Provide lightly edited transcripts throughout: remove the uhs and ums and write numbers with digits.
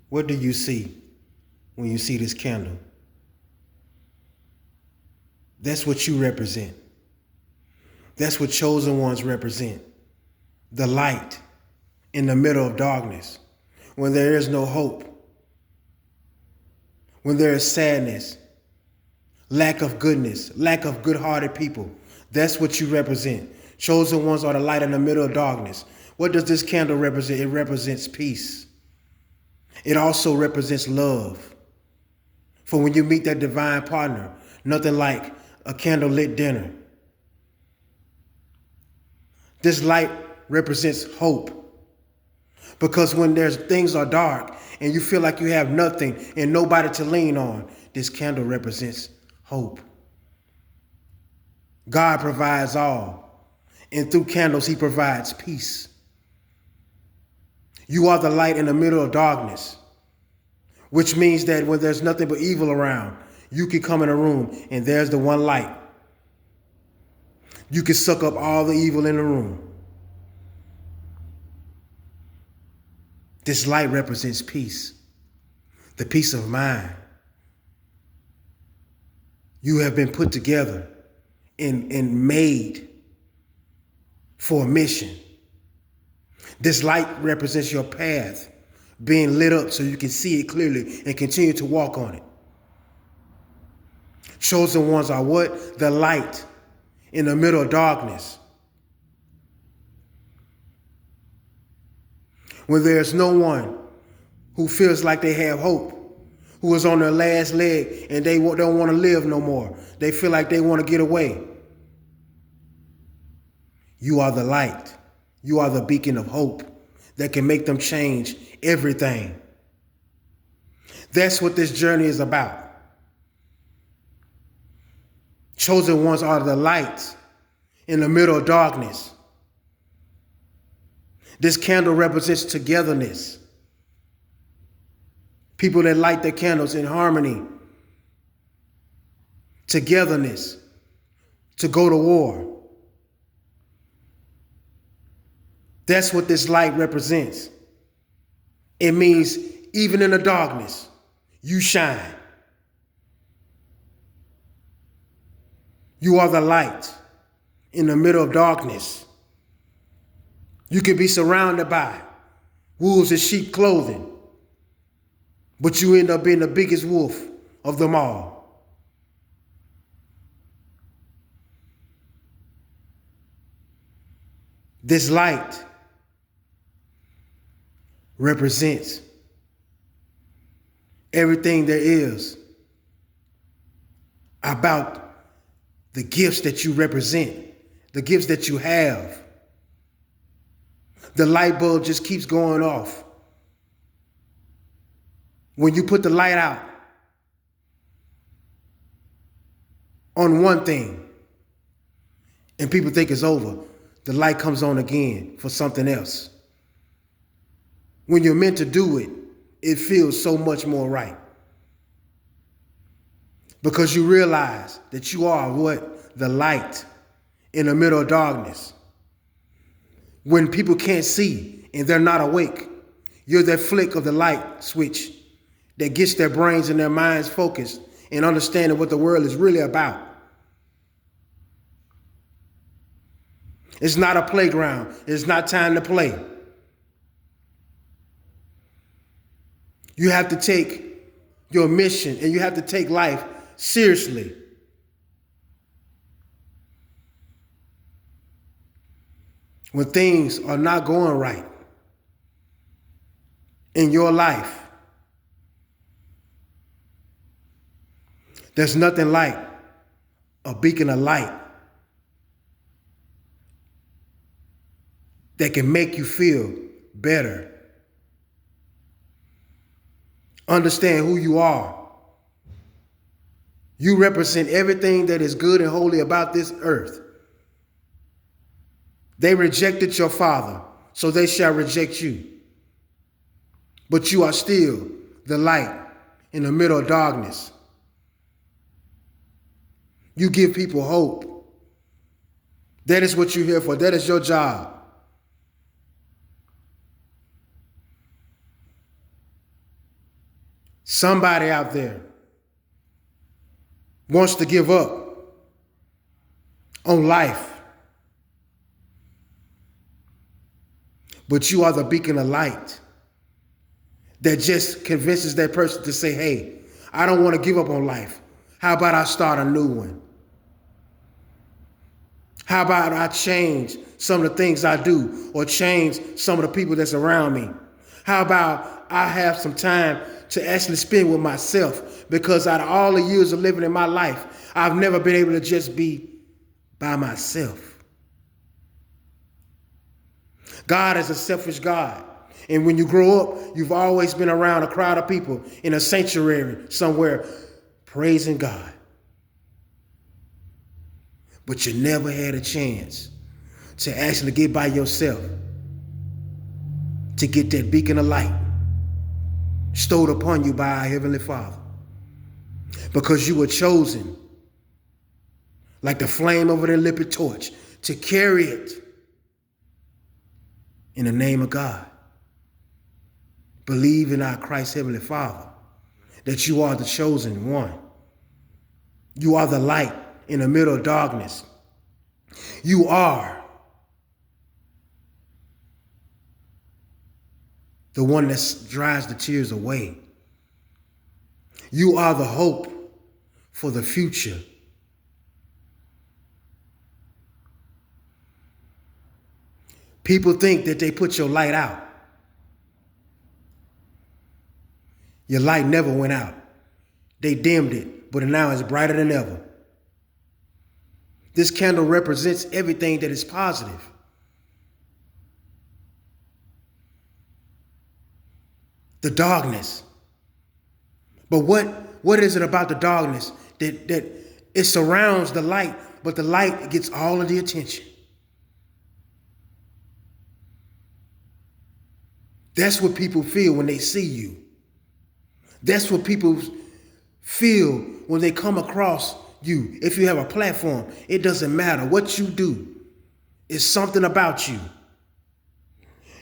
What do you see when you see this candle? That's what you represent. That's what chosen ones represent. The light in the middle of darkness, when there is no hope, when there is sadness, lack of goodness, lack of good-hearted people. That's what you represent. Chosen ones are the light in the middle of darkness. What does this candle represent? It represents peace. It also represents love. For when you meet that divine partner, nothing like a candlelit dinner. This light represents hope. Because when things are dark and you feel like you have nothing and nobody to lean on, this candle represents hope. God provides all, and through candles, he provides peace. You are the light in the middle of darkness, which means that when there's nothing but evil around, you can come in a room and there's the one light. You can suck up all the evil in the room. This light represents peace, the peace of mind. You have been put together and made for a mission. This light represents your path being lit up so you can see it clearly and continue to walk on it. Chosen ones are what? The light in the middle of darkness. When there's no one who feels like they have hope, who is on their last leg and they don't want to live no more. They feel like they want to get away. You are the light. You are the beacon of hope that can make them change everything. That's what this journey is about. Chosen ones are the lights in the middle of darkness. This candle represents togetherness. People that light their candles in harmony, togetherness, to go to war. That's what this light represents. It means even in the darkness, you shine. You are the light in the middle of darkness. You can be surrounded by wolves in sheep clothing, but you end up being the biggest wolf of them all. This light represents everything there is about the gifts that you represent, the gifts that you have. The light bulb just keeps going off. When you put the light out on one thing and people think it's over, the light comes on again for something else. When you're meant to do it, it feels so much more right. Because you realize that you are what? The light in the middle of darkness. When people can't see and they're not awake, you're that flick of the light switch that gets their brains and their minds focused and understanding what the world is really about. It's not a playground. It's not time to play. You have to take your mission and you have to take life seriously. When things are not going right in your life, there's nothing like a beacon of light that can make you feel better. Understand who you are. You represent everything that is good and holy about this earth. They rejected your father, so they shall reject you. But you are still the light in the middle of darkness. You give people hope. That is what you're here for. That is your job. Somebody out there wants to give up on life, but you are the beacon of light that just convinces that person to say, hey, I don't want to give up on life. How about I start a new one? How about I change some of the things I do or change some of the people that's around me? How about I have some time to actually spend with myself? Because out of all the years of living in my life, I've never been able to just be by myself. God is a selfish God. And when you grow up, you've always been around a crowd of people in a sanctuary somewhere praising God. But you never had a chance to actually get by yourself, to get that beacon of light bestowed upon you by our Heavenly Father. Because you were chosen, like the flame over the limpid torch, to carry it in the name of God. Believe in our Christ Heavenly Father, that you are the chosen one. You are the light in the middle of darkness. You are the one that dries the tears away. You are the hope for the future. People think that they put your light out. Your light never went out. They dimmed it, but now it's brighter than ever. This candle represents everything that is positive. The darkness. But what is it about the darkness that it surrounds the light, but the light gets all of the attention? That's what people feel when they see you. That's what people feel when they come across you. If you have a platform, it doesn't matter what you do. It's something about you.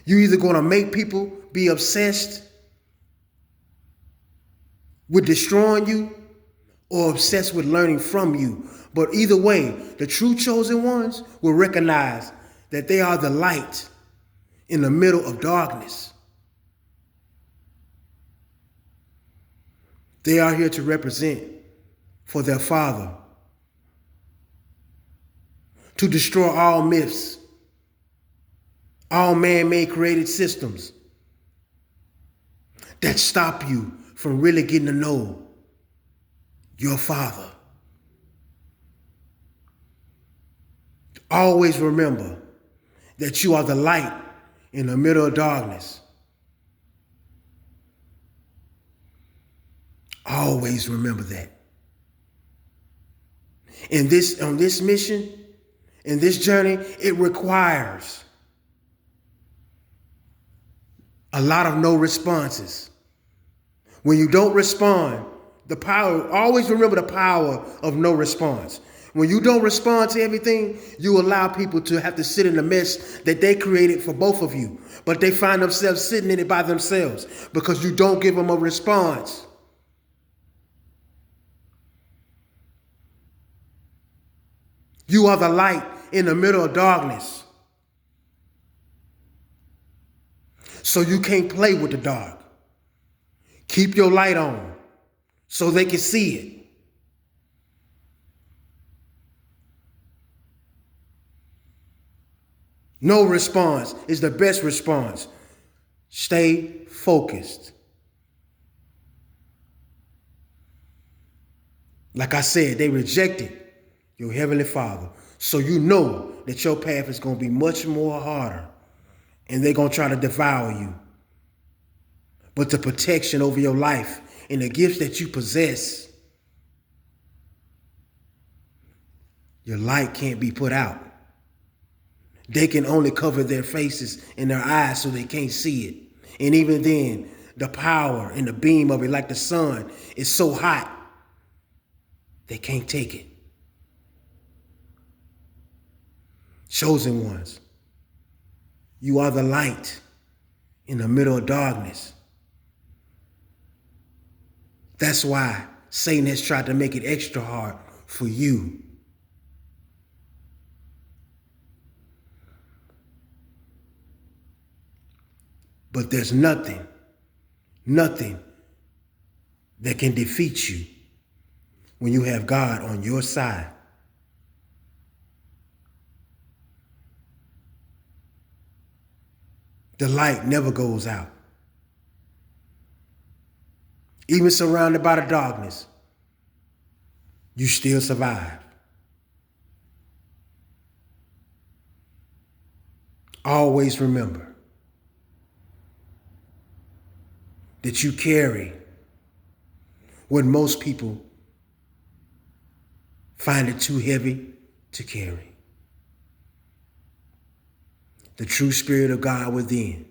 You're either going to make people be obsessed with destroying you or obsessed with learning from you. But either way, the true chosen ones will recognize that they are the light in the middle of darkness. They are here to represent for their Father, to destroy all myths, all man-made created systems that stop you from really getting to know your Father. Always remember that you are the light in the middle of darkness. Always remember that. On this mission, in this journey, it requires a lot of no responses. When you don't respond, always remember the power of no response. When you don't respond to everything, you allow people to have to sit in the mess that they created for both of you. But they find themselves sitting in it by themselves because you don't give them a response. You are the light in the middle of darkness. So you can't play with the dark. Keep your light on so they can see it. No response is the best response. Stay focused. Like I said, they rejected your Heavenly Father. So you know that your path is going to be much more harder and they're going to try to devour you. But the protection over your life and the gifts that you possess, your light can't be put out. They can only cover their faces and their eyes so they can't see it. And even then, the power and the beam of it, like the sun, is so hot, they can't take it. Chosen ones, you are the light in the middle of darkness. That's why Satan has tried to make it extra hard for you. But there's nothing that can defeat you when you have God on your side. The light never goes out. Even surrounded by the darkness, you still survive. Always remember that you carry what most people find it too heavy to carry. The true Spirit of God within,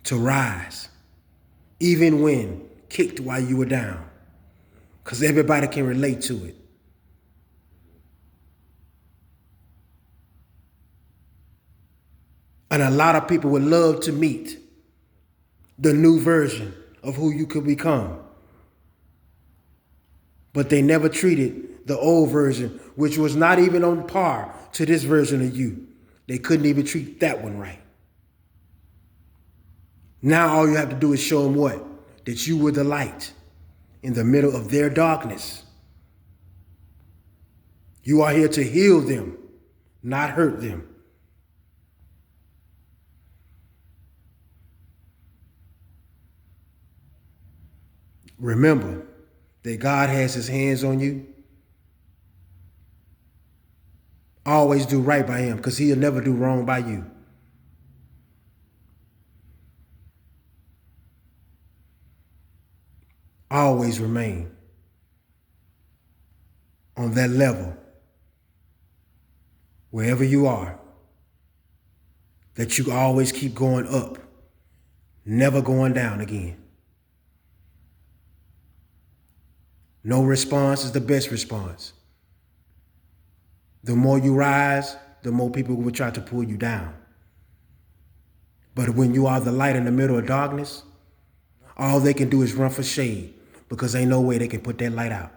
to rise even when kicked while you were down, because everybody can relate to it. And a lot of people would love to meet the new version of who you could become. But they never treated the old version, which was not even on par to this version of you. They couldn't even treat that one right. Now all you have to do is show them what? That you were the light in the middle of their darkness. You are here to heal them, not hurt them. Remember that God has his hands on you. Always do right by him, because he'll never do wrong by you. Always remain on that level, wherever you are, that you always keep going up, never going down again. No response is the best response. The more you rise, the more people will try to pull you down. But when you are the light in the middle of darkness, all they can do is run for shade, because ain't no way they can put that light out.